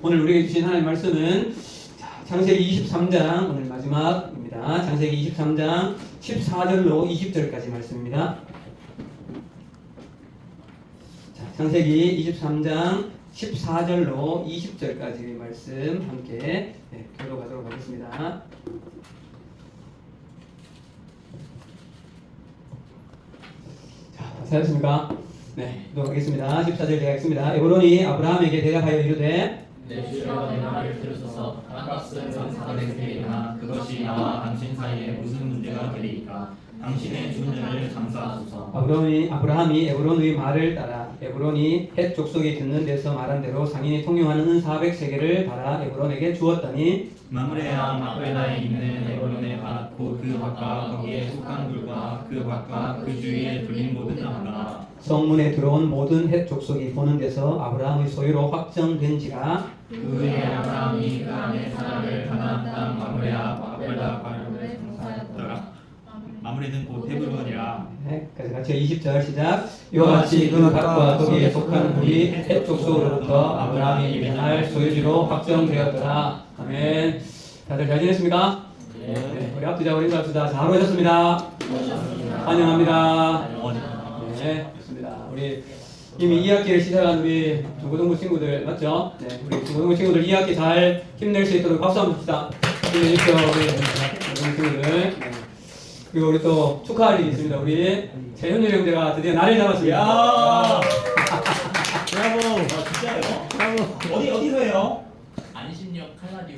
오늘 우리에게 주신 하나님의 말씀은 창세기 23장 오늘 마지막입니다. 창세기 23장 14절로 20절까지 말씀입니다. 창세기 23장 14절로 20절까지 말씀 함께 교독하도록 하겠습니다. 자, 찾으셨습니까? 네, 교독하겠습니다. 14절 제가 읽습니다. 에브론이 아브라함에게 대답하여 이르되 내 주여 내 말을 들으소서. 땅값은 전사가 되리이나 그것이 나와 당신 사이에 무슨 문제가 되리이까. 당신의 주년을 장사하소서. 아브라함이 에브론의 말을 따라 에브론이 헷 족속이 듣는 데서 말한 대로 상인이 통용하는 은 400세겔을 받아 에브론에게 주었더니 마므레와 막벨라에 있는 에브론에 받고 그 밖과 거기에 속한 굴과 그 밖과 그 주위에 둘린 모든 나무라. 성문에 들어온 모든 헷 족속이 보는 데서 아브라함의 소유로 확정된지라. 그 후에 아브라함이 그 안에 사람을 가나안 땅 마므레와 막벨라 바르에 장사하였더라. 마므레는 곧 헤브론이라. 네, 같이 20절 시작. 이와 같이 그 밭과 거기에 속한 물이 헷 족속으로부터 아브라함이 입양할 소유지로 확정되었더라. 아멘. 다들 잘 지냈습니까? 네, 우리 앞뒤자고 인사합시다. 잘 오셨습니다. 환영합니다. 네, 좋습니다. 우리 이미 2학기를 시작한 우리 중고등부 친구들 맞죠? 네, 우리 중고등부 친구들 2학기 잘 힘낼 수 있도록 박수 한번 칩시다. 힘내십시오, 우리 중고등부 친구들. 네. 그리고 우리 또 축하할 일이 있습니다. 우리 재현일 형제가 드디어 날을 잡았습니다. 브라보! 진짜요? 브라보! 어디서 해요? 안심역 칼라디오.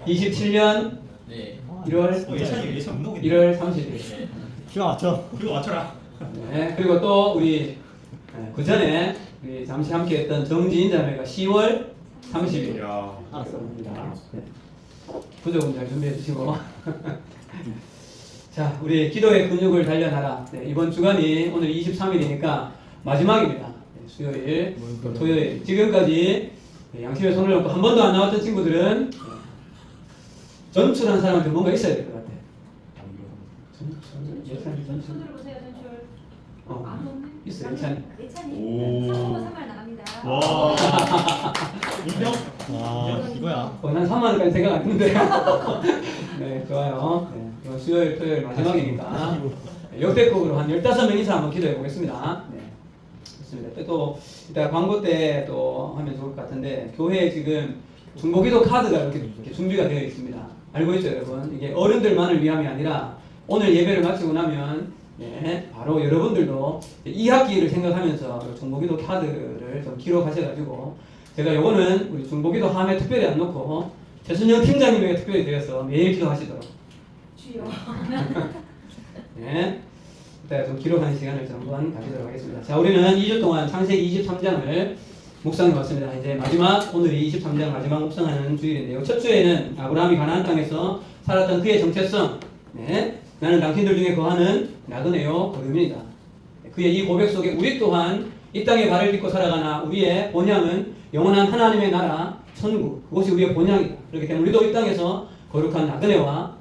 27년 네. 1월 예찬 운동이 1월 30일. 큐가 맞죠? 그거 맞춰라. 네, 그리고 또 우리 그 전에 우리 잠시 함께했던 정지인 자매가 10월 30일. 알았습니다. 네. 부족은 잘 준비해 주시고. 자, 우리 기도의 근육을 단련하라. 네, 이번 주간이 오늘 23일이니까 마지막입니다. 네, 수요일, 토요일. 지금까지 양심의 손을 놓고 한 번도 안 나왔던 친구들은 전출한 사람한테 뭔가 있어야 될 것 같아. 전출? 손으로 보세요, 전출. 있어요, 예찬이. 예찬이. 서버 3말 나갑니다. 와. 인정? 와, 이거야. 난 3만 원까지 생각 안 했는데. 네, 좋아요. 네, 이번 수요일, 토요일 마지막이니까 역대급으로 한 15명 이상 한번 기도해 보겠습니다. 네, 좋습니다. 또 이따 광고 때 또 하면 좋을 것 같은데 교회에 지금 중보기도 카드가 이렇게 준비가 되어 있습니다. 알고 있죠, 여러분? 이게 어른들만을 위함이 아니라 오늘 예배를 마치고 나면 바로 여러분들도 2학기를 생각하면서 중보기도 카드를 좀 기록하셔가지고 제가 요거는 우리 중보기도 함에 특별히 안 놓고 최순영 팀장님에게 특별히 드려서 매일 기도하시도록. 주여. 네. 이따가 좀 기록하는 시간을 좀 한번 가지도록 하겠습니다. 자, 우리는 2주 동안 창세기 23장을 묵상해 왔습니다. 이제 마지막, 오늘이 23장 마지막 묵상하는 주일인데요. 첫 주에는 아브라함이 가나안 땅에서 살았던 그의 정체성, 나는 당신들 중에 거하는 나그네요 고르민이다. 그의 이 고백 속에 우리 또한 이 땅에 발을 딛고 살아가나 우리의 본향은 영원한 하나님의 나라, 천국, 그것이 우리의 본향이다. 그렇기 때문에 우리도 이 땅에서 거룩한 나그네와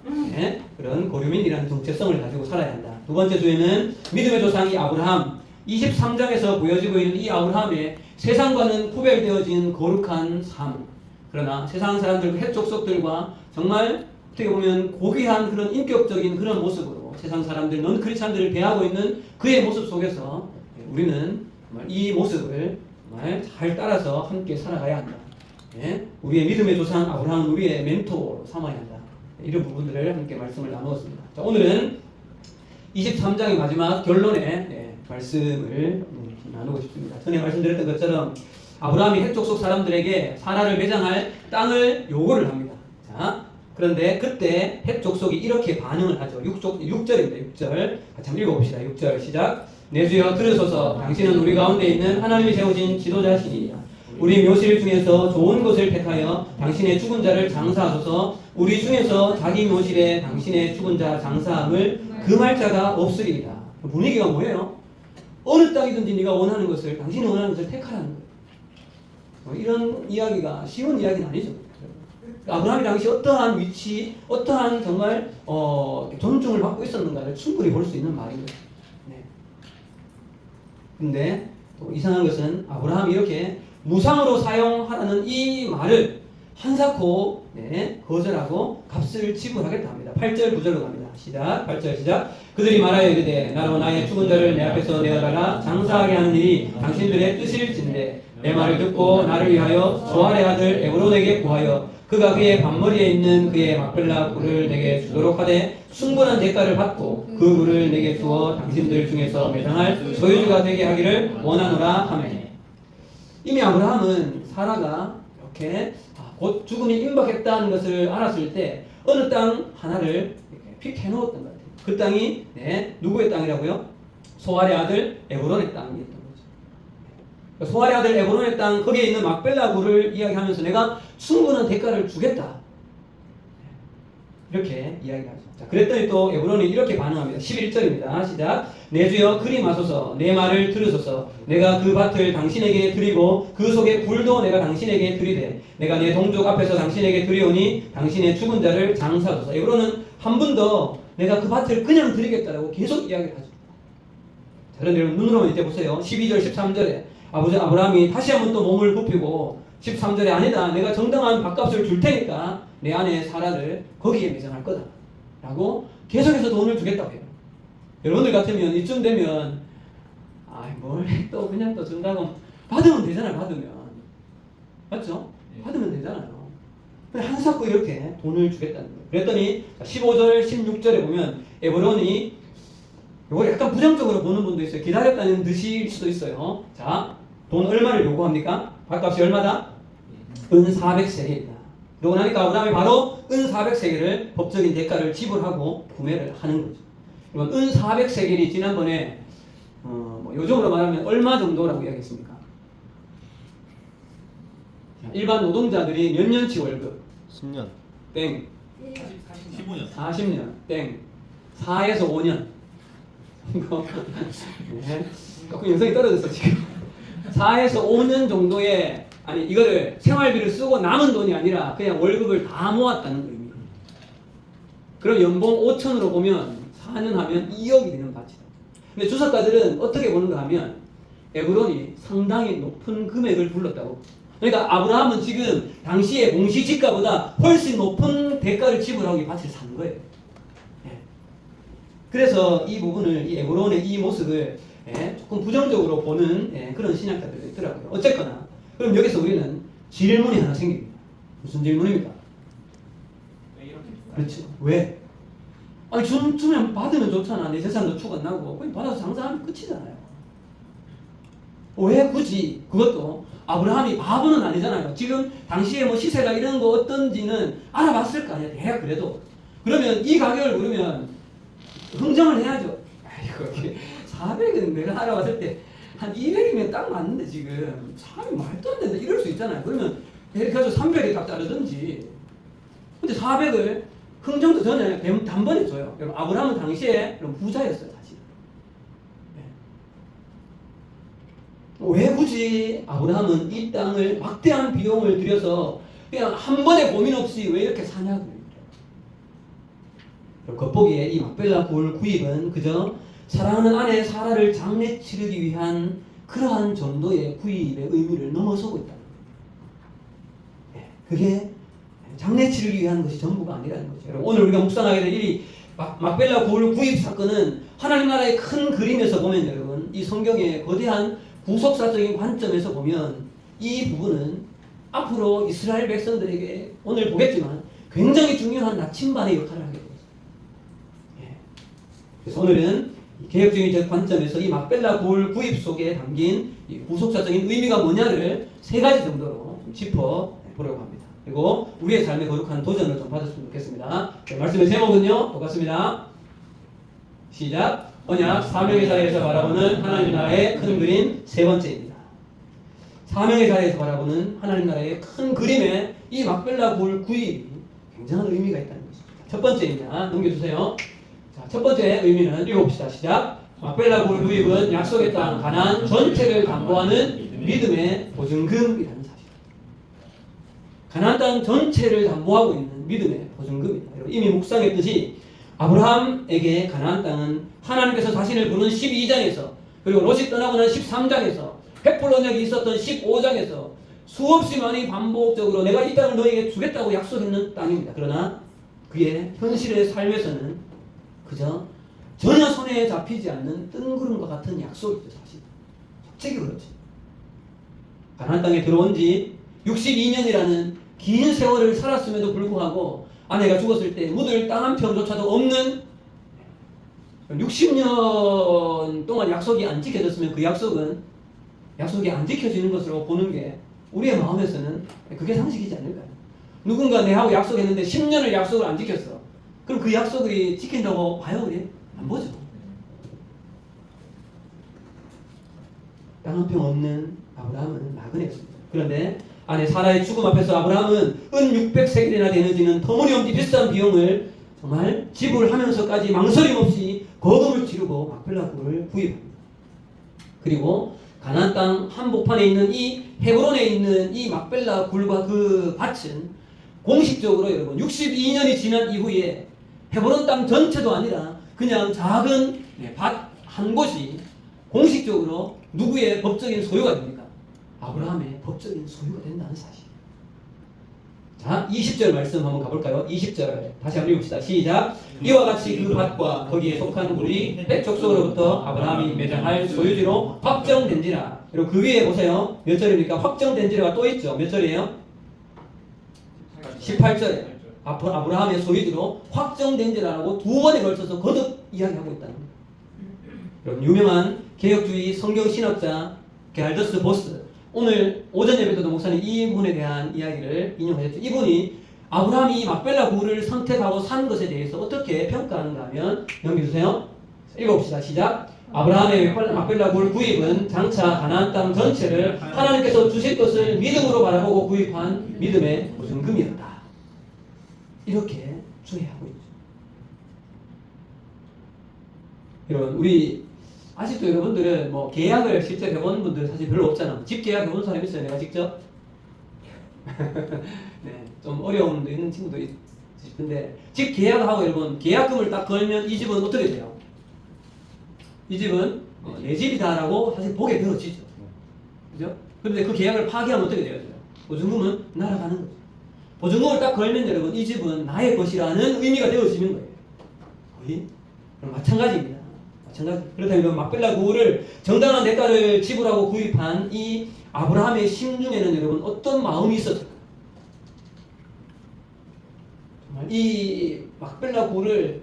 그런 고르민이라는 정체성을 가지고 살아야 한다. 두 번째 주에는 믿음의 조상이 아브라함, 23장에서 보여지고 있는 이 아브라함의 세상과는 구별되어진 거룩한 삶, 그러나 세상 사람들, 헷 족속들과 정말 어떻게 보면 고귀한 그런 인격적인 그런 모습으로 세상 사람들, 넌 크리스찬들을 대하고 있는 그의 모습 속에서 우리는 정말 이 모습을 정말 잘 따라서 함께 살아가야 한다. 우리의 믿음의 조상 아브라함은 우리의 멘토로 삼아야 한다. 이런 부분들을 함께 말씀을 나누었습니다. 자, 오늘은 23장의 마지막 결론의 말씀을 나누고 싶습니다. 전에 말씀드렸던 것처럼 아브라함이 헷 족속 사람들에게 사라를 매장할 땅을 요구를 합니다. 자, 그런데 그때 헷 족속이 이렇게 반응을 하죠. 6절입니다. 6절. 같이 한번 읽어봅시다. 6절 시작. 내 주여 들으소서. 당신은 우리 가운데 있는 하나님이 세우신 지도자시니라. 우리 묘실 중에서 좋은 것을 택하여 당신의 죽은 자를 장사하소서. 우리 중에서 자기 묘실에 당신의 죽은 자 장사함을 금할 자가 없으리이다. 분위기가 뭐예요? 어느 땅이든지 네가 원하는 것을, 당신이 원하는 것을 택하라는 거예요. 이런 이야기가 쉬운 이야기는 아니죠. 아브라함이 당시 어떠한 위치, 어떠한 정말 존중을 받고 있었는가를 충분히 볼 수 있는 말인 거예요. 근데 또 이상한 것은 아브라함이 이렇게 무상으로 사용하라는 이 말을 한사코 거절하고 값을 지불하겠다 합니다. 8절 9절로 갑니다. 시작. 8절 시작. 그들이 말하여 이르되 나로 나의 죽은 자를 내 앞에서 내어다가 장사하게 하는 일이 당신들의 뜻일진데 내 말을 듣고 나를 위하여 조알의 아들 에브론에게 구하여 그가 그의 반머리에 있는 그의 막벨라 굴을 내게 주도록 하되 충분한 대가를 받고 그 굴을 내게 주어 당신들 중에서 매장할 소유주가 되게 하기를 원하노라 하매. 이미 아브라함은 사라가 이렇게 곧 죽음이 임박했다는 것을 알았을 때 어느 땅 하나를 이렇게 픽 해놓았던 것 같아요. 그 땅이 누구의 땅이라고요? 소알의 아들 에브론의 땅이었던 거죠. 소알의 아들 에브론의 땅 거기에 있는 막벨라 굴을 이야기하면서 내가 충분한 대가를 주겠다. 이렇게 이야기하죠. 자, 그랬더니 또 에브론이 이렇게 반응합니다. 11절입니다. 시작. 내 주여 그리 마소서 내 말을 들으소서 내가 그 밭을 당신에게 드리고 그 속에 굴도 내가 당신에게 드리되 내가 내 동족 앞에서 당신에게 드리오니 당신의 죽은 자를 장사하소서. 에브론은 한 번 더 내가 그 밭을 그냥 드리겠다라고 계속 이야기를 하죠. 자, 그런데 여러분 눈으로 이제 보세요. 12절 13절에 아브라함이 다시 한번 또 몸을 굽히고 13절에 아니다 내가 정당한 밥값을 줄 테니까 내 아내 사라를 거기에 매장할 거다 라고 계속해서 돈을 주겠다고 해요. 여러분들 같으면 이쯤 되면 뭘 또 그냥 또 준다고 받으면 되잖아요. 받으면 맞죠? 받으면 되잖아요. 근데 한사코 이렇게 돈을 주겠다는 거예요. 그랬더니 15절 16절에 보면 에브론이 이걸 약간 부정적으로 보는 분도 있어요. 기다렸다는 듯일 수도 있어요. 자, 돈 얼마를 요구합니까? 밥값이 얼마다? 은 400세겔이다. 그러고 나니까 아브라함이 바로 은 400세겔을 법적인 대가를 지불하고 구매를 하는 거죠. 그러면 은 400세겔이 지난번에 요즘으로 말하면 얼마 정도라고 이야기했습니까? 일반 노동자들이 몇 년치 월급? 10년. 땡. 15년. 40년. 땡. 4에서 5년. 조금 영성이 떨어졌어 지금. 4에서 5년 정도의 이거를 생활비를 쓰고 남은 돈이 아니라 그냥 월급을 다 모았다는 의미예요. 그럼 연봉 5천으로 보면 4년 하면 2억이 되는 가치다. 근데 주석가들은 어떻게 보는가 하면 에브론이 상당히 높은 금액을 불렀다고. 그러니까 아브라함은 지금 당시의 공시지가보다 훨씬 높은 대가를 지불하고 이 밭을 산 거예요. 그래서 이 부분을 이 에브론의 이 모습을 조금 부정적으로 보는 그런 신학자들도 있더라고요. 어쨌거나 그럼 여기서 우리는 질문이 하나 생깁니다. 무슨 질문입니까? 왜 이렇게 그렇죠. 왜? 주면 받으면 좋잖아. 내 재산도 추가나고 그냥 받아서 장사하면 끝이잖아요. 왜 굳이 그것도 아브라함이 바보는 아니잖아요. 지금 당시에 뭐 시세가 이런 거 어떤지는 알아봤을 거 아니야. 대략 그래도. 그러면 이 가격을 모르면 흥정을 해야죠. 아이고 400은 내가 알아봤을 때 한 200이면 딱 맞는데 지금 참이 말도 안 된다 이럴 수 있잖아요. 그러면 이렇게 해서 300에 딱 자르든지. 근데 400을 흥정도 전에 단번에 줘요. 여러분 아브라함은 당시에 부자였어요 사실. 왜 굳이 아브라함은 이 땅을 막대한 비용을 들여서 그냥 한 번에 고민 없이 왜 이렇게 사냐고요. 겉보기에 이 막벨라 굴 구입은 그저 사랑하는 아내 사라를 장례 치르기 위한 그러한 정도의 구입의 의미를 넘어서고 있다는 거예요. 그게 장례 치르기 위한 것이 전부가 아니라는 거죠. 여러분, 오늘 우리가 묵상하게 될 이 막벨라 굴 구입 사건은 하나님 나라의 큰 그림에서 보면 여러분 이 성경의 거대한 구속사적인 관점에서 보면 이 부분은 앞으로 이스라엘 백성들에게 오늘 보겠지만 굉장히 중요한 나침반의 역할을 하게 됩니다. 그래서 오늘은 개혁적인 관점에서 이 막벨라 굴 구입 속에 담긴 이 구속사적인 의미가 뭐냐를 3가지 정도로 좀 짚어보려고 합니다. 그리고 우리의 삶의 거룩한 도전을 좀 받았으면 좋겠습니다. 말씀의 제목은요 똑같습니다. 시작. 언약 사명의 자리에서 바라보는 하나님 나라의 큰 그림 3번째입니다. 사명의 자리에서 바라보는 하나님 나라의 큰 그림에 이 막벨라 굴 구입이 굉장한 의미가 있다는 것입니다. 첫 번째입니다. 넘겨주세요. 자, 첫 번째 의미는 읽어봅시다. 시작. 막벨라 굴 구입은 약속의 땅 가나안 전체를 담보하는 믿음의 보증금이라는 사실. 가나안 땅 전체를 담보하고 있는 믿음의 보증금입니다. 이미 묵상했듯이 아브라함에게 가나안 땅은 하나님께서 자신을 부른 12장에서 그리고 롯이 떠나고 난 13장에서 헷불 언약이 있었던 15장에서 수없이 많이 반복적으로 내가 이 땅을 너에게 주겠다고 약속했는 땅입니다. 그러나 그의 현실의 삶에서는 그저 전혀 손에 잡히지 않는 뜬구름과 같은 약속이죠. 사실 솔직히 그렇죠. 가나안 땅에 들어온 지 62년이라는 긴 세월을 살았음에도 불구하고 아내가 죽었을 때 묻을 땅 한 평조차도 없는 60년 동안 약속이 안 지켜졌으면 그 약속이 안 지켜지는 것으로 보는 게 우리의 마음에서는 그게 상식이지 않을까요? 누군가 내하고 약속했는데 10년을 약속을 안 지켰어. 그럼 그 약속이 지킨다고 봐요, 우리? 안 보죠. 땅 한 평 없는 아브라함은 나그네였습니다. 그런데 아내 사라의 죽음 앞에서 아브라함은 은 600세겔이나 되는 터무니없이 비싼 비용을 정말 지불하면서까지 망설임 없이 거금을 치르고 막벨라 굴을 구입합니다. 그리고 가나안 땅 한복판에 있는 이 헤브론에 있는 이 막벨라 굴과 그 밭은 공식적으로 여러분 62년이 지난 이후에 헤브론 땅 전체도 아니라 그냥 작은 밭 한 곳이 공식적으로 누구의 법적인 소유가 됩니까? 아브라함의 법적인 소유가 된다는 사실. 자, 20절 말씀 한번 가볼까요? 20절 다시 한번 읽읍시다. 시작. 이와 같이 그 밭과 거기에 속한 굴이 헷 족속으로부터 아브라함이 매장할 소유지로 확정된지라. 그리고 그 위에 보세요. 몇 절입니까? 확정된지라가 또 있죠. 몇 절이에요? 18절에 아브라함의 소유지로 확정된지라고 두 번에 걸쳐서 거듭 이야기하고 있다는 겁니다. 여러분, 유명한 개혁주의 성경신학자 게알더스 보스, 오늘 오전 예배 때도 목사님 이 분에 대한 이야기를 인용하셨죠. 이분이 아브라함이 막벨라 굴을 선택하고 산 것에 대해서 어떻게 평가하는가 하면 넘겨주세요. 읽어봅시다. 시작. 아브라함의 막벨라 굴 구입은 장차 가나안 땅 전체를 하나님께서 주실 것을 믿음으로 바라보고 구입한 믿음의 보증금이었다. 이렇게 주의하고 있죠. 여러분, 우리 아직도 여러분들은 뭐 계약을 실제 해본 분들 사실 별로 없잖아. 집 계약 해본 사람 있어요? 내가 직접? 네, 좀 어려움도 있는 친구도 있을 텐데 집 계약하고 여러분 계약금을 딱 걸면 이 집은 어떻게 돼요? 이 집은 내 집이다라고 사실 보게 되어지죠. 그죠? 그런데 그 계약을 파기하면 어떻게 되어져요? 보증금은 날아가는 거죠. 보증금을 딱 걸면 여러분 이 집은 나의 것이라는 의미가 되어지는 거예요. 거의 마찬가지입니다. 그렇다면 막벨라 굴을 정당한 대가를 지불하고 구입한 이 아브라함의 심중에는 여러분 어떤 마음이 있었을까? 정말 이 막벨라 굴을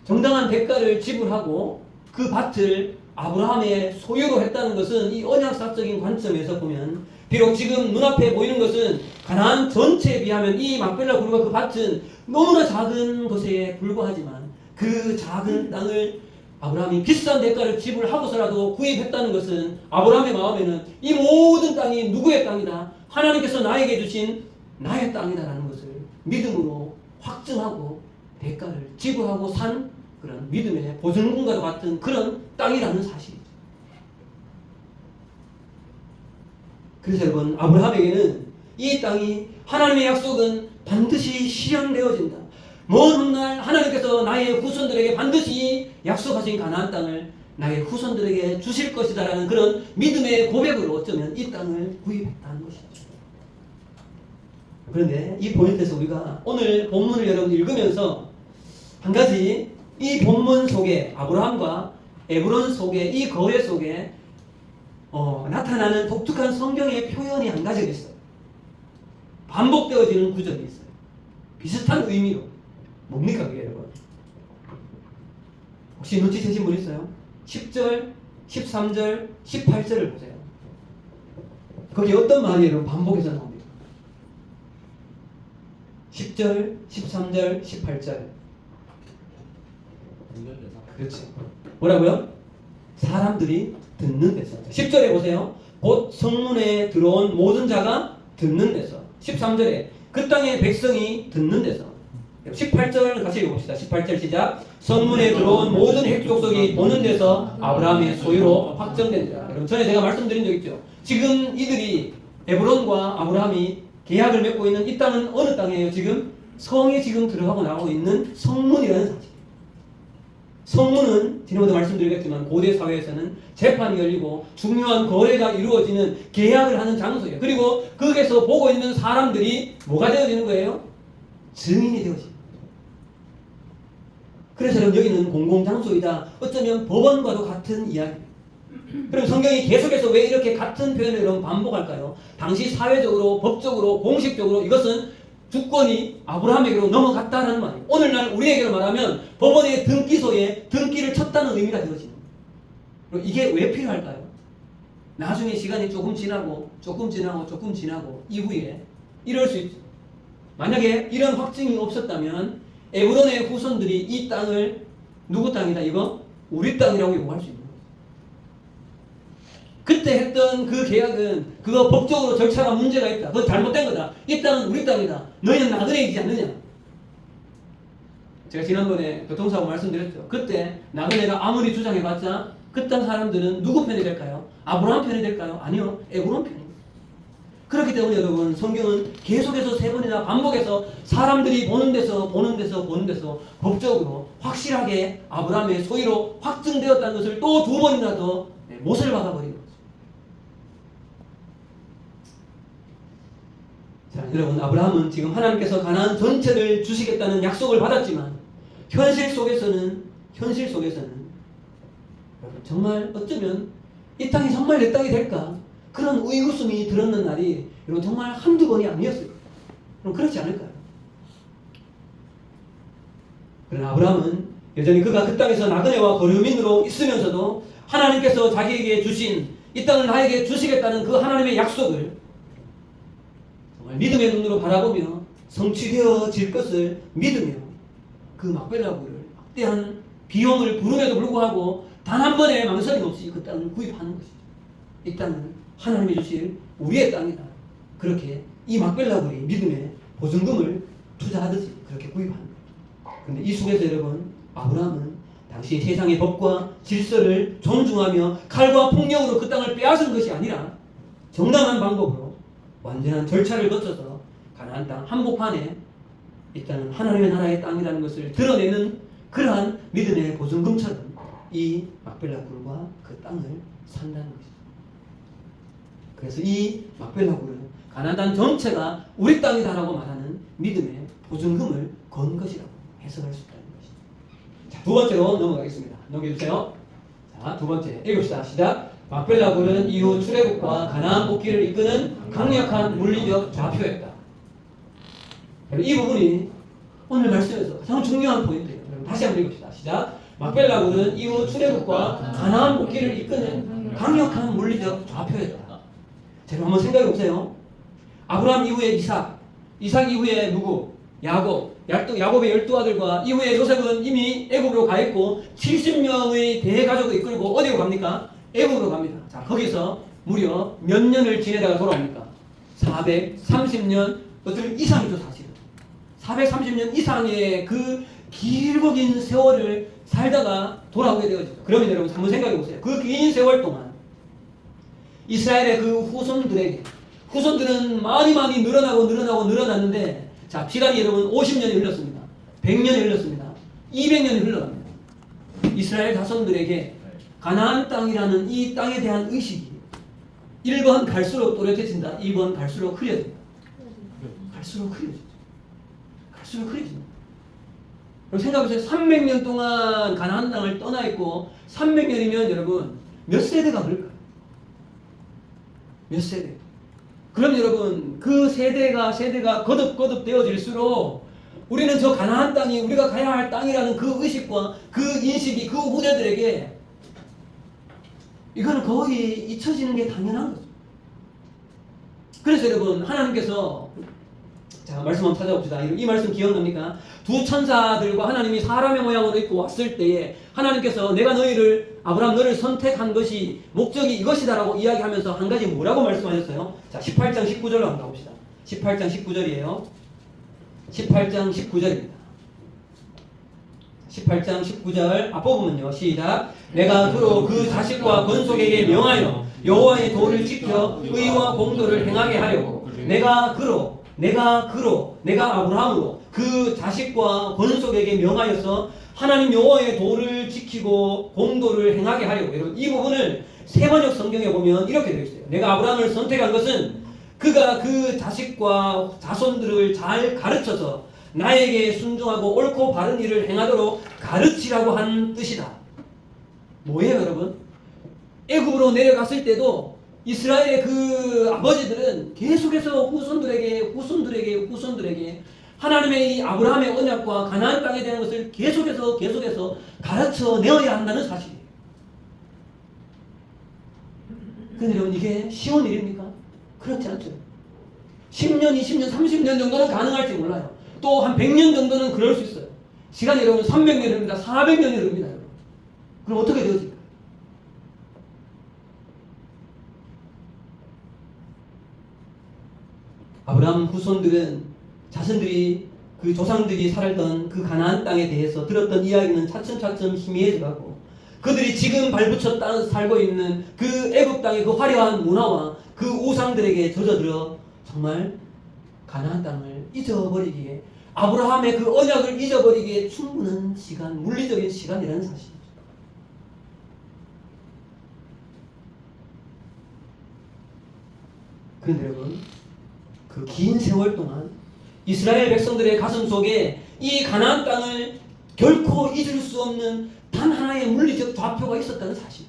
정당한 대가를 지불하고 그 밭을 아브라함의 소유로 했다는 것은 이 언약사적인 관점에서 보면 비록 지금 눈앞에 보이는 것은 가나안 전체에 비하면 이 막벨라 굴과 그 밭은 너무나 작은 것에 불과하지만 그 작은 땅을 아브라함이 비싼 대가를 지불하고서라도 구입했다는 것은 아브라함의 마음에는 이 모든 땅이 누구의 땅이다? 하나님께서 나에게 주신 나의 땅이다라는 것을 믿음으로 확증하고 대가를 지불하고 산 그런 믿음의 보증금과 같은 그런 땅이라는 사실이죠. 그래서 여러분, 아브라함에게는 이 땅이 하나님의 약속은 반드시 실현되어진다. 먼 훗날 하나님께서 나의 후손들에게 반드시 약속하신 가나안 땅을 나의 후손들에게 주실 것이다라는 그런 믿음의 고백으로 어쩌면 이 땅을 구입했다는 것이죠. 그런데 이 포인트에서 우리가 오늘 본문을 여러분 읽으면서 한 가지 이 본문 속에 아브라함과 에브론 속에 이 거래 속에 나타나는 독특한 성경의 표현이 한 가지가 있어요. 반복되어지는 구절이 있어요. 비슷한 의미로. 뭡니까 그게 여러분? 혹시 눈치채신 분 있어요? 10절, 13절, 18절을 보세요. 거기 어떤 말이 여러분 반복해서 나옵니다. 10절, 13절, 18절. 그렇지. 뭐라고요? 사람들이 듣는 데서. 10절에 보세요. 곧 성문에 들어온 모든 자가 듣는 데서. 13절에 그 땅의 백성이 듣는 데서. 18절 같이 읽어봅시다. 18절 시작. 성문에 들어온 모든 핵족속이 보는 데서 아브라함의 소유로 확정된다. 여러분, 전에 제가 말씀드린 적 있죠. 지금 이들이 에브론과 아브라함이 계약을 맺고 있는 이 땅은 어느 땅이에요? 지금 성에 지금 들어가고 나오고 있는 성문이라는 사실. 성문은 지난번에 말씀드리겠지만 고대 사회에서는 재판이 열리고 중요한 거래가 이루어지는 계약을 하는 장소예요. 그리고 거기에서 보고 있는 사람들이 뭐가 되어지는 거예요? 증인이 되어집니다. 그래서 여기는 공공장소이다. 어쩌면 법원과도 같은 이야기입니다. 그럼 성경이 계속해서 왜 이렇게 같은 표현을 여러분 반복할까요? 당시 사회적으로, 법적으로, 공식적으로 이것은 주권이 아브라함에게로 넘어갔다는 말이에요. 오늘날 우리에게로 말하면 법원의 등기소에 등기를 쳤다는 의미가 되어집니다. 그럼 이게 왜 필요할까요? 나중에 시간이 조금 지나고 이후에 이럴 수 있죠. 만약에 이런 확증이 없었다면 에브론의 후손들이 이 땅을 누구 땅이다 이거? 우리 땅이라고 요구할 수 있는 거예요. 그때 했던 그 계약은 그거 법적으로 절차가 문제가 있다. 그거 잘못된 거다. 이 땅은 우리 땅이다. 너희는 나그네이지 않느냐? 제가 지난번에 교통사고 말씀드렸죠. 그때 나그네가 아무리 주장해봤자 그딴 사람들은 누구 편이 될까요? 아브라함 편이 될까요? 아니요. 에브론 편입니다. 그렇기 때문에 여러분 성경은 계속해서 세 번이나 반복해서 사람들이 보는 데서 법적으로 확실하게 아브라함의 소유로 확증되었다는 것을 또 두 번이나 더 못을 박아버린 거죠. 자, 여러분 아브라함은 지금 하나님께서 가나안 전체를 주시겠다는 약속을 받았지만 현실 속에서는 여러분 정말 어쩌면 이 땅이 정말 내 땅이 될까? 그런 의구심이 들었는 날이 여러분 정말 한두 번이 아니었어요. 그럼 그렇지 않을까요? 그러나 아브라함은 여전히 그가 그 땅에서 나그네와 거류민으로 있으면서도 하나님께서 자기에게 주신 이 땅을 나에게 주시겠다는 그 하나님의 약속을 정말 믿음의 눈으로 바라보며 성취되어질 것을 믿으며 그 막벨라굴을 막대한 비용을 부름에도 불구하고 단 한 번의 망설임 없이 그 땅을 구입하는 것이죠. 이 땅은 하나님이 주실 우리의 땅이다. 그렇게 이 막벨라굴이 믿음의 보증금을 투자하듯이 그렇게 구입하는 거예요. 그런데 이 속에서 여러분 아브라함은 당시 세상의 법과 질서를 존중하며 칼과 폭력으로 그 땅을 빼앗은 것이 아니라 정당한 방법으로 완전한 절차를 거쳐서 가나안 땅 한복판에 이 땅은 하나님의 나라의 땅이라는 것을 드러내는 그러한 믿음의 보증금처럼 이 막벨라굴과 그 땅을 산다는 것이죠. 그래서 이 막벨라굴은 가나안 땅 전체가 우리 땅이다라고 말하는 믿음의 보증금을 건 것이라고 해석할 수 있다는 것이죠. 자, 두 번째로 넘어가겠습니다. 넘겨주세요. 자, 두 번째 읽읍시다. 시작. 막벨라굴은 이후 출애굽과 가나안 복귀를 이끄는 강력한 물리적 좌표였다. 이 부분이 오늘 말씀에서 가장 중요한 포인트예요. 다시 한번 읽읍시다. 시작. 막벨라굴은 이후 출애굽과 가나안 복귀를 이끄는 강력한 물리적 좌표였다. 자, 한번 생각해 보세요. 아브라함 이후에 이삭 이후에 누구? 야곱의 12아들과 이후에 요셉은 이미 애굽으로 가 있고 70명의 대가족을 이끌고 어디로 갑니까? 애굽으로 갑니다. 자, 거기서 무려 몇 년을 지내다가 돌아옵니까? 430년 어쩌면 이상이죠, 사실은. 430년 이상의 그 길고 긴 세월을 살다가 돌아오게 되어지죠. 그러면 여러분 한번 생각해 보세요. 그 긴 세월 동안 이스라엘의 그 후손들은 많이 늘어났는데 자, 시간이 여러분 50년이 흘렀습니다. 100년이 흘렀습니다. 200년이 흘러갑니다. 이스라엘 자손들에게 가나안 땅이라는 이 땅에 대한 의식이 1번 갈수록 또렷해진다. 2번 갈수록 흐려진다. 갈수록 흐려진다. 그럼 생각해보세요. 300년 동안 가나안 땅을 떠나 있고 300년이면 여러분 몇 세대가 그럴까요? 몇 세대? 그럼 여러분 그 세대가 거듭 되어질수록 우리는 저 가나안 땅이 우리가 가야 할 땅이라는 그 의식과 그 인식이 그 후대들에게 이거는 거의 잊혀지는 게 당연한 거죠. 그래서 여러분 하나님께서 자, 말씀 한번 찾아봅시다. 이 말씀 기억납니까? 두 천사들과 하나님이 사람의 모양으로 입고 왔을 때에 하나님께서 내가 아브라함 너를 선택한 것이 목적이 이것이다라고 이야기하면서 한 가지 뭐라고 말씀하셨어요? 자, 18장 19절로 한번 가봅시다. 18장 19절이에요. 18장 19절입니다. 18장 19절 앞부분은요. 시작. 내가 그로 그 자식과 건속에게 명하여 여호와의 도를 지켜 의와 공도를 행하게 하려고 내가 아브라함으로 그 자식과 권속에게 명하여서 하나님 여호와의 도를 지키고 공도를 행하게 하려고. 여러분 이 부분을 세번역 성경에 보면 이렇게 되어 있어요. 내가 아브라함을 선택한 것은 그가 그 자식과 자손들을 잘 가르쳐서 나에게 순종하고 옳고 바른 일을 행하도록 가르치라고 한 뜻이다. 뭐예요 여러분? 애굽으로 내려갔을 때도 이스라엘의 그 아버지들은 계속해서 후손들에게 하나님의 이 아브라함의 언약과 가나안 땅에 대한 것을 계속해서 가르쳐 내어야 한다는 사실이에요. 근데 여러분 이게 쉬운 일입니까? 그렇지 않죠. 10년, 20년, 30년 정도는 가능할지 몰라요. 또 한 100년 정도는 그럴 수 있어요. 시간이 여러분 300년이 흐릅니다. 400년이 흐릅니다. 여러분. 그럼 어떻게 되어질까요? 아브라함 후손들은 자신들이 그 조상들이 살았던 그 가나안 땅에 대해서 들었던 이야기는 차츰차츰 희미해져 가고 그들이 지금 발붙여 살고 있는 그 애굽 땅의 그 화려한 문화와 그 우상들에게 젖어들어 정말 가나안 땅을 잊어버리기에 아브라함의 그 언약을 잊어버리기에 충분한 시간, 물리적인 시간이라는 사실이죠. 그런데 여러분 그 긴 세월 동안 이스라엘 백성들의 가슴 속에 이 가나안 땅을 결코 잊을 수 없는 단 하나의 물리적 좌표가 있었다는 사실.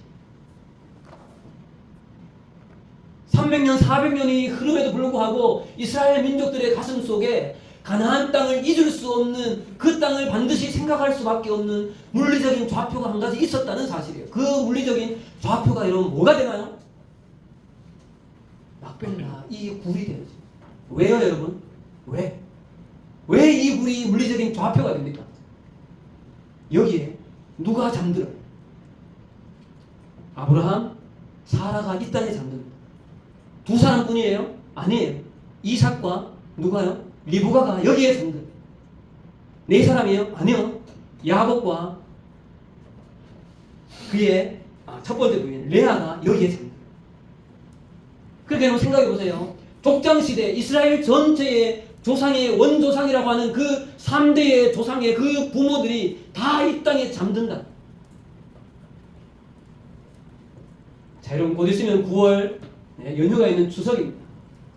300년, 400년이 흐름에도 불구하고 이스라엘 민족들의 가슴 속에 가나안 땅을 잊을 수 없는 그 땅을 반드시 생각할 수밖에 없는 물리적인 좌표가 한 가지 있었다는 사실이에요. 그 물리적인 좌표가 여러분 뭐가 되나요? 막벨라 이 굴이 되죠. 왜요 여러분? 왜? 왜 이 굴이 물리적인 좌표가 됩니까? 여기에 누가 잠들어요? 아브라함, 사라가 이 땅에 잠듭니다. 두 사람뿐이에요? 아니에요. 이삭과 누가요? 리브가가 여기에 잠듭니다. 네 사람이에요? 아니요. 야곱과 그의 첫 번째 부인 레아가 여기에 잠듭니다. 그렇게 한번 생각해 보세요. 족장시대 이스라엘 전체의 조상의 원조상이라고 하는 그 3대의 조상의 그 부모들이 다 이 땅에 잠든다. 자 여러분 곧 있으면 9월 연휴가 있는 추석입니다.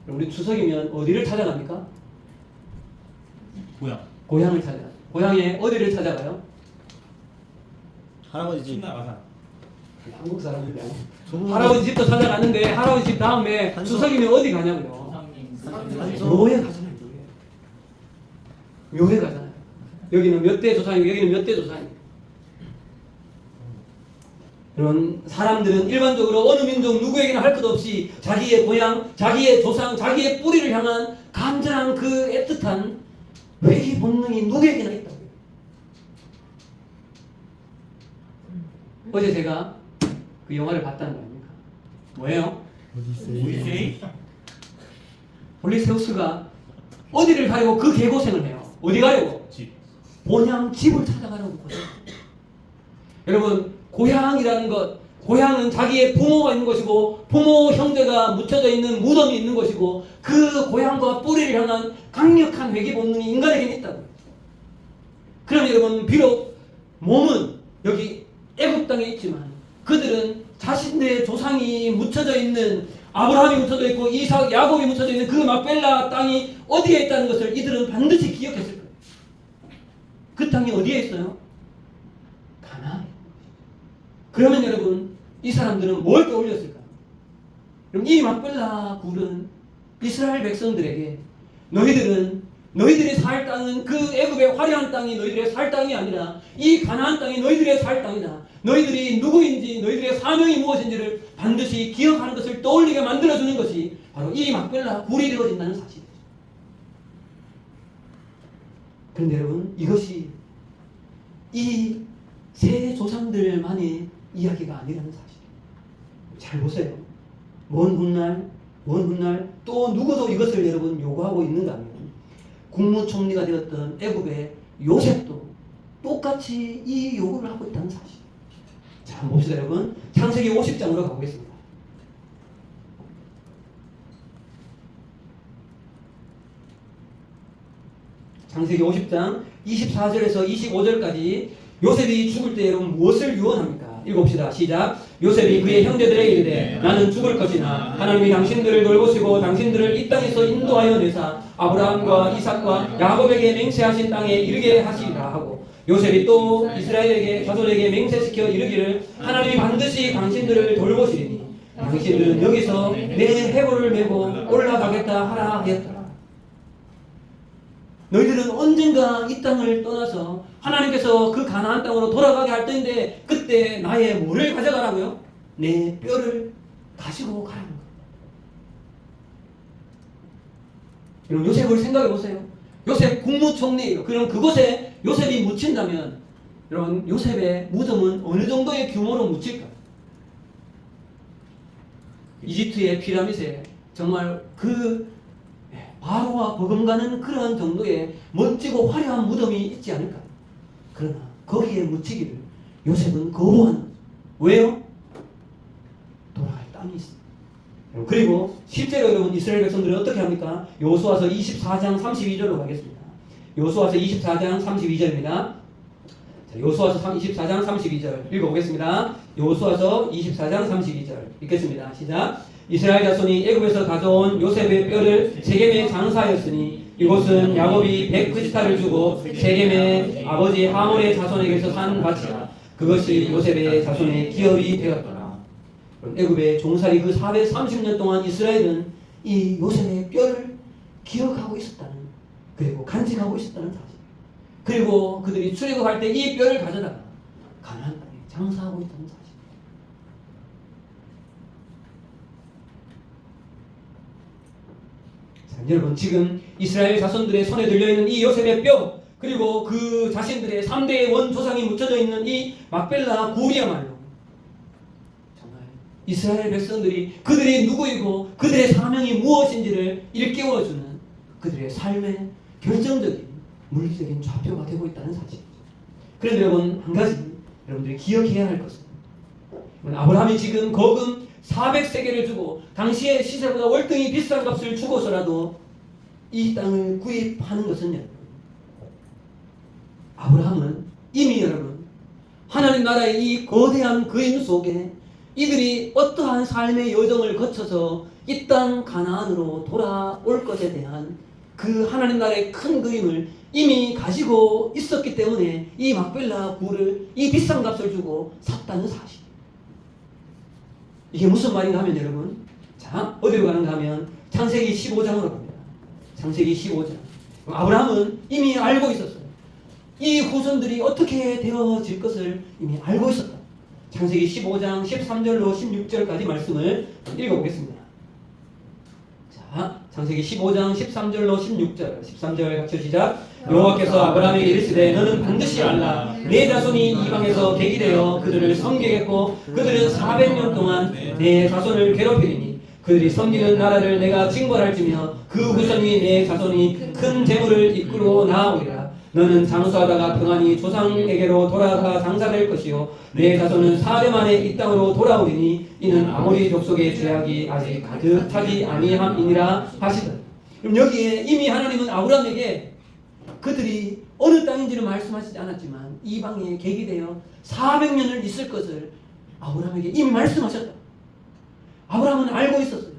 우리 추석이면 어디를 찾아갑니까? 고향을 찾아가요. 고향에 어디를 찾아가요? 할아버지 집. 신나가사. 한국 사람들이 할아버지 집도 찾아가는데 할아버지 집 다음에 추석이면 어디 가냐고요? 묘에 가잖아요. 묘에 가잖아요. 여기는 몇 대 조상이고 여기는 몇 대 조상이고. 이런 사람들은 일반적으로 어느 민족 누구에게나 할 것 없이 자기의 고향, 자기의 조상, 자기의 뿌리를 향한 간절한 그 애틋한 회의 본능이 누구에게나 있다고요. 어제 제가 그 영화를 봤다는 거 아닙니까? 뭐예요? 오디세이? 올리세우스가 어디를 가려고 그 개고생을 해요. 어디 가려고? 집. 본향 집을 찾아가려고 고생. 여러분 고향이라는 것, 고향은 자기의 부모가 있는 것이고 부모 형제가 묻혀져 있는 무덤이 있는 것이고 그 고향과 뿌리를 향한 강력한 회귀 본능이 인간에게는 있다고요. 그럼 여러분 비록 몸은 여기 애굽 땅에 있지만 그들은 자신들의 조상이 묻혀져 있는 아브라함이 묻혀져 있고 이삭, 야곱이 묻혀져 있는 그 막벨라 땅이 어디에 있다는 것을 이들은 반드시 기억했을 거예요. 그 땅이 어디에 있어요? 가나안에. 그러면 여러분 이 사람들은 뭘 떠올렸을까요? 그럼 이 막벨라 굴은 이스라엘 백성들에게 너희들이 살 땅은 그 애굽의 화려한 땅이 너희들의 살 땅이 아니라 이 가나안 땅이 너희들의 살 땅이다. 너희들이 누구인지 너희들의 사명이 무엇인지를 반드시 기억하는 것을 떠올리게 만들어주는 것이 바로 이 막벨라 굴이 되어진다는 사실이죠. 그런데 여러분 이것이 이 세 조상들만의 이야기가 아니라는 사실이에요. 잘 보세요. 먼 훗날 또 누구도 이것을 여러분 요구하고 있는가 하면 국무총리가 되었던 애굽의 요셉도 똑같이 이 요구를 하고 있다는 사실. 자, 한번 봅시다 여러분. 창세기 50장으로 가보겠습니다. 창세기 50장 24절에서 25절까지 요셉이 죽을 때 여러분 무엇을 유언합니까? 읽어봅시다. 시작. 요셉이 그의 형제들에게 이르되 나는 죽을 것이나 하나님이 당신들을 돌보시고 당신들을 이 땅에서 인도하여 내사 아브라함과 이삭과 야곱에게 맹세하신 땅에 이르게 하시리라 하고 요셉이 또 이스라엘에게 자손에게 맹세시켜 이르기를 하나님이 반드시 당신들을 돌보시리니 당신들은 여기서 내 해골을 메고 올라가겠다 하라 하였더라. 너희들은 언젠가 이 땅을 떠나서 하나님께서 그 가나안 땅으로 돌아가게 할 때인데 그때 나의 뭐를 가져가라고요? 내 뼈를 가지고 가라는 거예요. 여러분 요셉을 생각해 보세요. 요셉 국무총리예요. 그럼 그곳에 요셉이 묻힌다면 여러분 요셉의 무덤은 어느 정도의 규모로 묻힐까? 이집트의 피라미드에 정말 그 바로와 버금가는 그러한 정도의 멋지고 화려한 무덤이 있지 않을까? 그러나 거기에 묻히기를 요셉은 거부하는 거죠. 왜요? 돌아갈 땅이 있습니다. 그리고 실제로 여러분 이스라엘 백성들은 어떻게 합니까? 여호수아서 24장 32절로 가겠습니다. 여호수아서 24장 32절입니다. 여호수아서 24장 32절 읽어보겠습니다. 여호수아서 24장 32절 읽겠습니다. 시작. 이스라엘 자손이 애굽에서 가져온 요셉의 뼈를 세겜에 장사하였으니 이곳은 야곱이 100크지타를 주고 세겜의 아버지 하몰의 자손에게서 산 밭이라. 그것이 요셉의 자손의 기업이 되었더라. 애굽의 종살이 그 430년 동안 이스라엘은 이 요셉의 뼈를 기억하고 있었다는, 그리고 간직하고 있었다는 사실. 그리고 그들이 출애굽할 때 이 뼈를 가져다가 가나안 땅에 장사하고 있다는 사실. 자, 여러분 지금 이스라엘 자손들의 손에 들려있는 이 요셉의 뼈, 그리고 그 자신들의 3대의 원조상이 묻혀져 있는 이 막벨라 굴이야말로 정말 이스라엘 백성들이 그들이 누구이고 그들의 사명이 무엇인지를 일깨워주는 그들의 삶의 결정적인 물리적인 좌표가 되고 있다는 사실이죠. 그런데 여러분 한 가지 여러분들이 기억해야 할 것은 아브라함이 지금 거금 400세겔을 주고 당시의 시세보다 월등히 비싼 값을 주고서라도 이 땅을 구입하는 것은 여러분 아브라함은 이미 여러분 하나님 나라의 이 거대한 그림 속에 이들이 어떠한 삶의 여정을 거쳐서 이 땅 가나안으로 돌아올 것에 대한 그 하나님 나라의 큰 그림을 이미 가지고 있었기 때문에 이 막벨라 굴을 이 비싼 값을 주고 샀다는 사실. 이게 무슨 말인가 하면 여러분, 자 어디로 가는가 하면 창세기 15장으로 갑니다. 창세기 15장. 아브라함은 이미 알고 있었어요. 이 후손들이 어떻게 되어질 것을 이미 알고 있었다. 창세기 15장 13절로 16절까지 말씀을 읽어보겠습니다. 자, 창세기 15장 13절로 16절, 13절 같이 시작. 여호와께서 아브라함에게 이르시되 너는 반드시 알라. 내 자손이 이방에서 객이되어 그들을 섬기겠고 그들은 400년 동안 내 자손을 괴롭히리니 그들이 섬기는 나라를 내가 징벌할지며 그 후손이 내 자손이 큰 재물을 이끌고 나아오리라. 너는 장수하다가 평안히 조상에게로 돌아가 장사될 것이요 내 자손은 사흘 만에 이 땅으로 돌아오리니 이는 아모리 족속의 죄악이 아직 가득하지 아니함이니라 하시더라. 그럼 여기에 이미 하나님은 아브라함에게 그들이 어느 땅인지는 말씀하시지 않았지만 이방에 객이 되어 400년을 있을 것을 아브라함에게 이미 말씀하셨다. 아브라함은 알고 있었어요.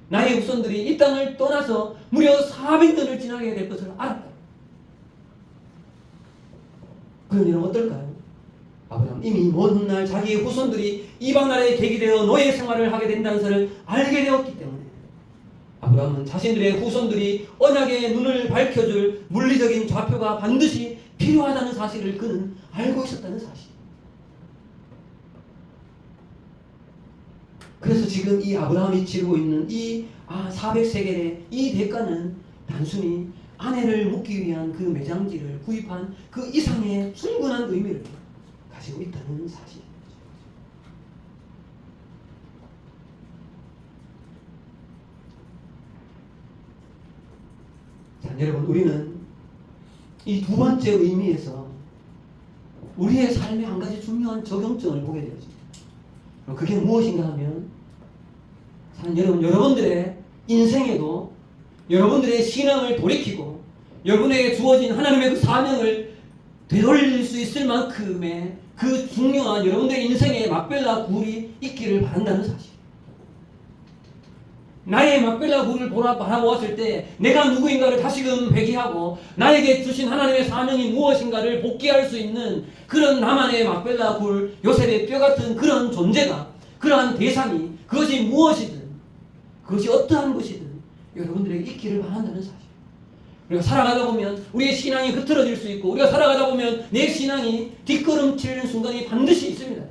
나의 후손들이 이 땅을 떠나서 무려 400년을 지나게 될 것을 알았다. 그럼 이는 어떨까요? 아브라함 이미 먼 훗날 자기의 후손들이 이방 나라에 객이 되어 노예 생활을 하게 된다는 것을 알게 되었기 때문에 아브라함은 자신들의 후손들이 언약의 눈을 밝혀줄 물리적인 좌표가 반드시 필요하다는 사실을 그는 알고 있었다는 사실. 그래서 지금 이 아브라함이 치르고 있는 이 400세겔의 이 대가는 단순히 아내를 묻기 위한 그 매장지를 구입한 그 이상의 충분한 의미를 가지고 있다는 사실. 자, 여러분 우리는 이 두 번째 의미에서 우리의 삶의 한 가지 중요한 적용점을 보게 되어집니다. 그게 무엇인가 하면 여러분들의 인생에도 여러분들의 신앙을 돌이키고 여러분에게 주어진 하나님의 그 사명을 되돌릴 수 있을 만큼의 그 중요한 여러분들의 인생의 막벨라 굴이 있기를 바란다는 사실. 나의 막벨라 굴을 바라보았을 때 내가 누구인가를 다시금 회개하고 나에게 주신 하나님의 사명이 무엇인가를 복귀할 수 있는 그런 나만의 막벨라 굴, 요셉의 뼈 같은 그런 존재가, 그러한 대상이 그것이 무엇이든 그것이 어떠한 것이든 여러분들에게 있기를 바란다는 사실. 우리가 살아가다 보면 우리의 신앙이 흐트러질 수 있고, 우리가 살아가다 보면 내 신앙이 뒷걸음치는 순간이 반드시 있습니다.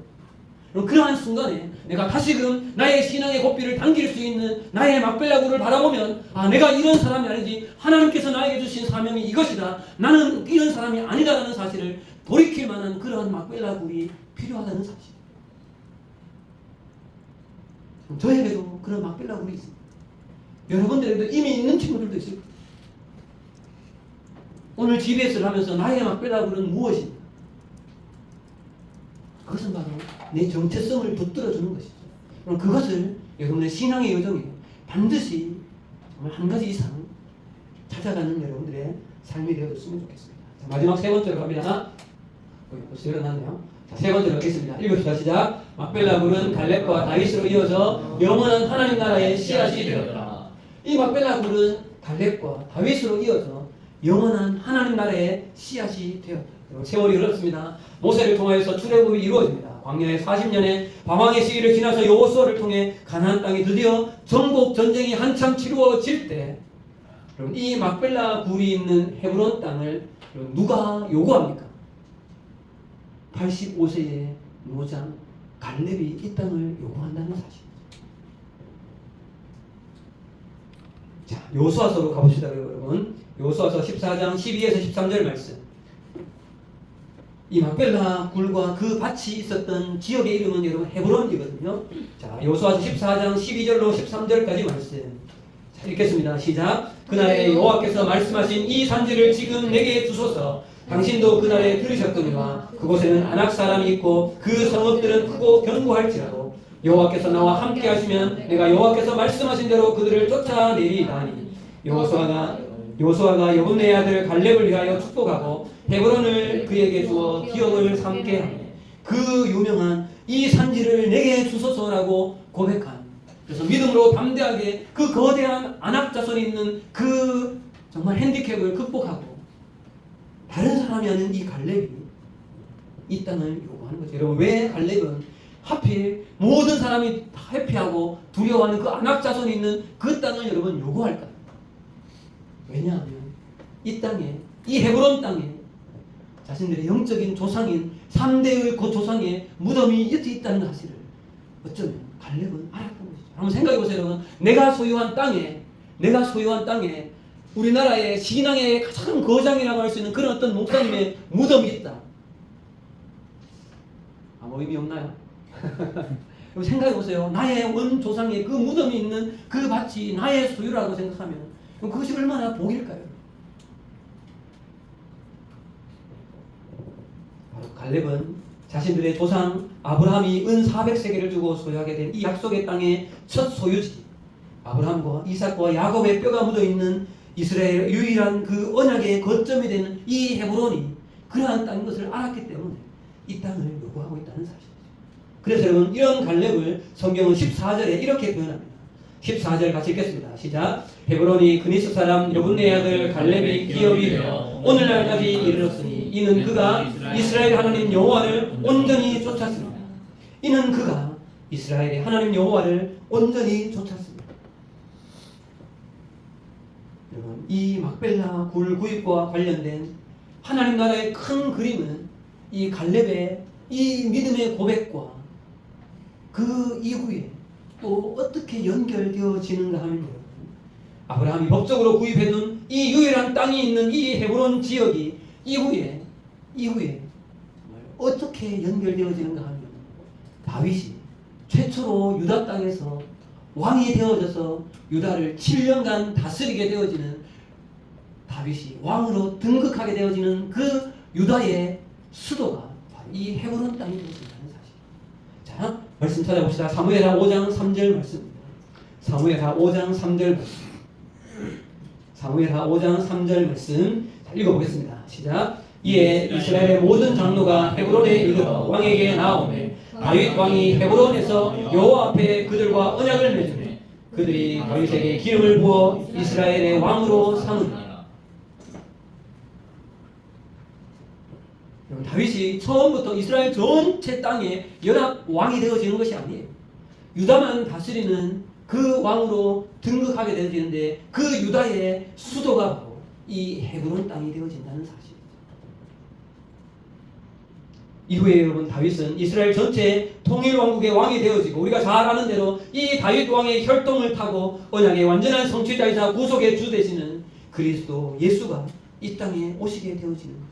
그럼 그러한 순간에 내가 다시금 나의 신앙의 고삐를 당길 수 있는 나의 막벨라굴을 바라보면, 아, 내가 이런 사람이 아니지, 하나님께서 나에게 주신 사명이 이것이다, 나는 이런 사람이 아니다라는 사실을 돌이킬 만한 그러한 막벨라굴이 필요하다는 사실. 저에게도 그런 막벨라굴이 있습니다. 여러분들에게도 이미 있는 친구들도 있을 거예요. 오늘 GBS를 하면서 나의 막벨라굴은 무엇인가? 그것은 바로 내 정체성을 붙들어주는 것이죠. 그럼 그것을 여러분의 신앙의 여정에 반드시 정말 한 가지 이상 찾아가는 여러분들의 삶이 되어줬으면 좋겠습니다. 자, 마지막 세 번째로 갑니다. 벌써 일어났네요. 자, 세 번째로 가겠습니다. 읽읍시다. 시작. 막벨라굴은 갈렙과 다윗으로 이어져 영원한 하나님 나라의 씨앗이 되었다. 이 막벨라굴은 갈렙과 다윗으로 이어져 영원한 하나님 나라의 씨앗이 되었다. 세월이 흘렀습니다. 모세를 통하여서 출애굽이 이루어집니다. 광야의 40년의 방황의 시기를 지나서 여호수아를 통해 가나안 땅이 드디어 정복 전쟁이 한참 치루어질 때, 여러분, 이 막벨라 굴이 있는 헤브론 땅을 누가 요구합니까? 85세의 노장 갈렙이 이 땅을 요구한다는 사실. 자, 여호수아서로 가봅시다, 여러분. 여호수아서 14장 12에서 13절 말씀. 이 막벨라 굴과 그 밭이 있었던 지역의 이름은 여러분 헤브론이거든요. 자, 여호수아서 14장 12절로 13절까지 말씀. 자, 읽겠습니다. 시작. 그날에 여호와께서 말씀하신 이 산지를 지금 내게 주소서. 당신도 그날에 들으셨거니와 그곳에는 아낙 사람이 있고 그 성읍들은 크고 견고할지라도 여호와께서 나와 함께 하시면 내가 여호와께서 말씀하신 대로 그들을 쫓아내리다니. 여호수아가 여분의 아들 갈렙을 위하여 축복하고 헤브론을 그에게 주어 기업을 삼게 하며 그 유명한 이 산지를 내게 주소서라고 고백한, 그래서 믿음으로 담대하게 그 거대한 아낙 자손이 있는 그 정말 핸디캡을 극복하고 다른 사람이 아닌 이 갈렙이 이 땅을 요구하는 거죠. 여러분, 왜 갈렙은 하필 모든 사람이 다 회피하고 두려워하는 그 아낙 자손이 있는 그 땅을 여러분 요구할까요? 왜냐하면 이 땅에, 이 헤브론 땅에 자신들의 영적인 조상인 3대의 그 조상의 무덤이 이렇게 있다는 사실을 어쩌면 갈렙은 알았던 것이죠. 한번 생각해 보세요, 여러분. 내가 소유한 땅에 우리나라의 신앙의 가장 거장이라고 할 수 있는 그런 어떤 목사님의 무덤이 있다. 아무 의미 없나요? 생각해 보세요. 나의 원 조상의 그 무덤이 있는 그 밭이 나의 소유라고 생각하면 그럼 그것이 얼마나 복일까요? 바로 갈렙은 자신들의 조상 아브라함이 은 400세계를 주고 소유하게 된 이 약속의 땅의 첫 소유지, 아브라함과 이삭과 야곱의 뼈가 묻어있는 이스라엘의 유일한 그 언약의 거점이 되는 이 헤브론이 그러한 땅인 것을 알았기 때문에 이 땅을 요구하고 있다는 사실이죠. 그래서 여러분, 이런 갈렙을 성경은 14절에 이렇게 표현합니다. 14절 같이 읽겠습니다. 시작. 헤브론이 그니스 사람 여분의 아들 갈렙의 기업이 되어 오늘날까지 이르렀으니 이는 그가 이스라엘 하나님 여호와를 온전히 쫓았습니다. 이는 그가 이스라엘의 하나님 여호와를 온전히 쫓았습니다. 여러분, 이 막벨라 굴 구입과 관련된 하나님 나라의 큰 그림은 이 갈렙의 이 믿음의 고백과 그 이후에 또 어떻게 연결되어지는가 하면, 아브라함이 법적으로 구입해둔 이 유일한 땅이 있는 이 헤브론 지역이 이후에 정말 어떻게 연결되어지는가 하면, 다윗이 최초로 유다 땅에서 왕이 되어져서 유다를 7년간 다스리게 되어지는, 다윗이 왕으로 등극하게 되어지는 그 유다의 수도가 바로 이 헤브론 땅이 되어진다는 사실. 자, 말씀 찾아봅시다. 사무엘하 5장 3절 말씀입니다. 사무엘하 5장 3절 말씀. 사무엘하 5장 3절 말씀. 자, 읽어보겠습니다. 시작. 이에 이스라엘의 모든 장로가 헤브론에 이르러 왕에게 나오매 다윗 왕이 헤브론에서 여호와 앞에 그들과 언약을 맺으매 그들이 다윗에게 기름을 부어 이스라엘의 왕으로 삼으니라. 다윗이 처음부터 이스라엘 전체 땅에 연합 왕이 되어지는 것이 아니에요. 유다만 다스리는 그 왕으로 등극하게 되어지는데 그 유다의 수도가 바로 이 헤브론 땅이 되어진다는 사실이죠. 이후에 여러분 다윗은 이스라엘 전체 통일 왕국의 왕이 되어지고 우리가 잘 아는 대로 이 다윗 왕의 혈통을 타고 언약의 완전한 성취자이자 구속의 주 되시는 그리스도 예수가 이 땅에 오시게 되어지는 거죠.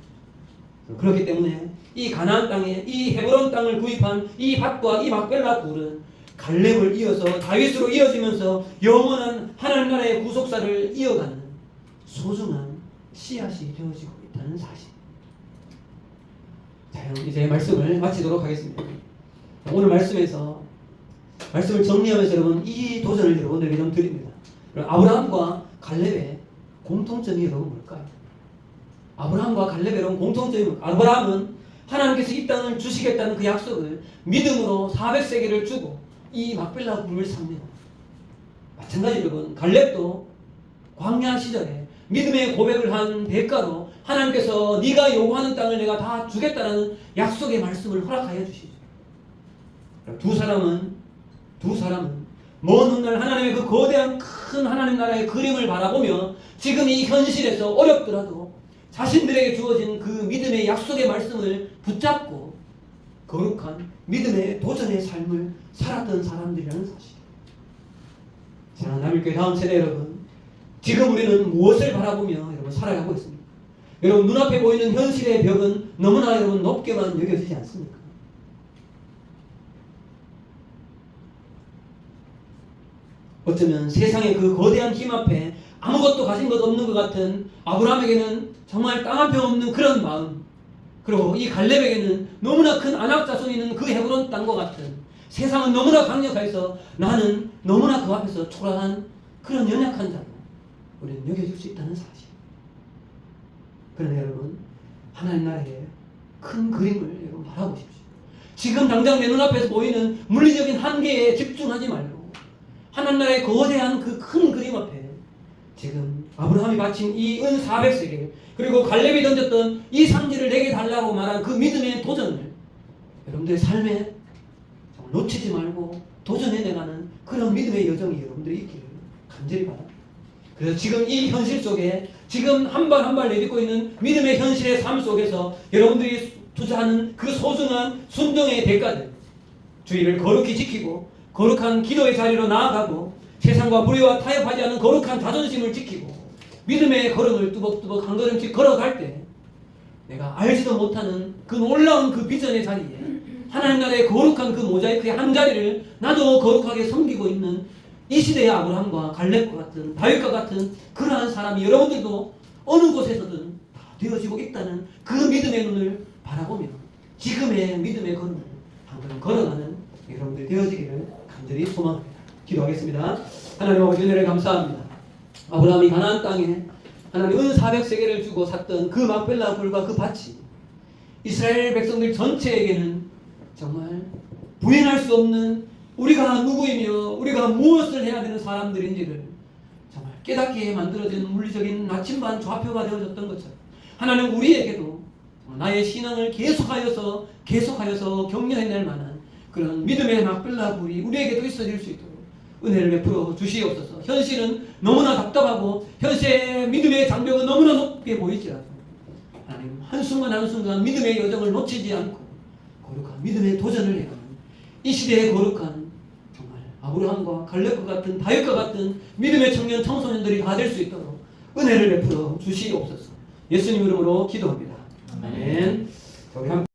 그렇기 때문에 이 가나안 땅에 이 헤브론 땅을 구입한 이 밭과 이 막벨라 굴은 갈렙을 이어서 다윗으로 이어지면서 영원한 하나님 나라의 구속사를 이어가는 소중한 씨앗이 되어지고 있다는 사실. 자, 이제 말씀을 마치도록 하겠습니다. 오늘 말씀에서 말씀을 정리하면서 여러분 이 도전을 여러분들에게 좀 드립니다. 아브라함과 갈렙의 공통점이 여러분 뭘까요? 아브라함과 갈렙의 공통점이 뭘까요? 아브라함은 하나님께서 이 땅을 주시겠다는 그 약속을 믿음으로 400세계를 주고 이 막벨라 굴을 삽니다. 마찬가지로 여러분 갈렙도 광야 시절에 믿음의 고백을 한 대가로 하나님께서 네가 요구하는 땅을 내가 다 주겠다는 약속의 말씀을 허락하여 주시죠. 두 사람은 먼 훗날 하나님의 그 거대한 큰 하나님 나라의 그림을 바라보며 지금 이 현실에서 어렵더라도 자신들에게 주어진 그 믿음의 약속의 말씀을 붙잡고 거룩한 믿음의 도전의 삶을 살았던 사람들이라는 사실. 자, 남일교회 다음 세대 여러분, 지금 우리는 무엇을 바라보며 여러분 살아가고 있습니까? 여러분 눈앞에 보이는 현실의 벽은 너무나 여러분 높게만 여겨지지 않습니까? 어쩌면 세상의 그 거대한 힘 앞에 아무것도 가진 것 없는 것 같은 아브라함에게는 정말 땅 한 평 없는 그런 마음, 그리고 이 갈렙에게는 너무나 큰 안악 자손이 있는 그 헤브론 땅과 같은 세상은 너무나 강력해서 나는 너무나 그 앞에서 초라한 그런 연약한 자로 우리는 여겨질 수 있다는 사실. 그러나 여러분 하나님 나라의 큰 그림을 여러분 바라보십시오. 지금 당장 내 눈앞에서 보이는 물리적인 한계에 집중하지 말고 하나님 나라의 거대한 그 큰 그림 앞에 지금 아브라함이 바친 이 은 400세계 그리고 갈렙이 던졌던 이 산지를 내게 달라고 말한 그 믿음의 도전을 여러분들의 삶에 놓치지 말고 도전해내가는 그런 믿음의 여정이 여러분들이 있기를 간절히 바랍니다. 그래서 지금 이 현실 속에 지금 한 발 한 발 내딛고 있는 믿음의 현실의 삶 속에서 여러분들이 투자하는 그 소중한 순종의 대가들, 주의를 거룩히 지키고 거룩한 기도의 자리로 나아가고 세상과 불의와 타협하지 않은 거룩한 자존심을 지키고 믿음의 걸음을 뚜벅뚜벅 한 걸음씩 걸어갈 때 내가 알지도 못하는 그 놀라운 그 비전의 자리에 하나님 나라의 거룩한 그 모자이크의 한 자리를 나도 거룩하게 섬기고 있는 이 시대의 아브라함과 갈렙과 같은 다윗과 같은 그러한 사람이 여러분들도 어느 곳에서든 다 되어지고 있다는 그 믿음의 눈을 바라보며 지금의 믿음의 걸음을 한 걸음 걸어가는 여러분들 되어지기를 간절히 소망합니다. 기도하겠습니다. 하나님 아버지 은혜를 감사합니다. 아브라함이 가나안 땅에 하나님 은 400세계를 주고 샀던 그 막벨라 굴과 그 밭이 이스라엘 백성들 전체에게는 정말 부인할 수 없는 우리가 누구이며 우리가 무엇을 해야 되는 사람들인지를 정말 깨닫게 만들어진 물리적인 나침반 좌표가 되어졌던 것처럼 하나님 우리에게도 나의 신앙을 계속하여서 격려해낼 만한 그런 믿음의 막벨라 굴이 우리에게도 있어질 수 있도록 은혜를 베풀어 주시옵소서. 현실은 너무나 답답하고 현실의 믿음의 장벽은 너무나 높게 보이지라도 하나님 한순간 한순간 믿음의 여정을 놓치지 않고 거룩한 믿음의 도전을 해가는 이 시대의 거룩한 정말 아브라함과 갈렙과 같은 다윗과 같은 믿음의 청년 청소년들이 다 될 수 있도록 은혜를 베풀어 주시옵소서. 예수님 이름으로 기도합니다. 아멘. 우리 함께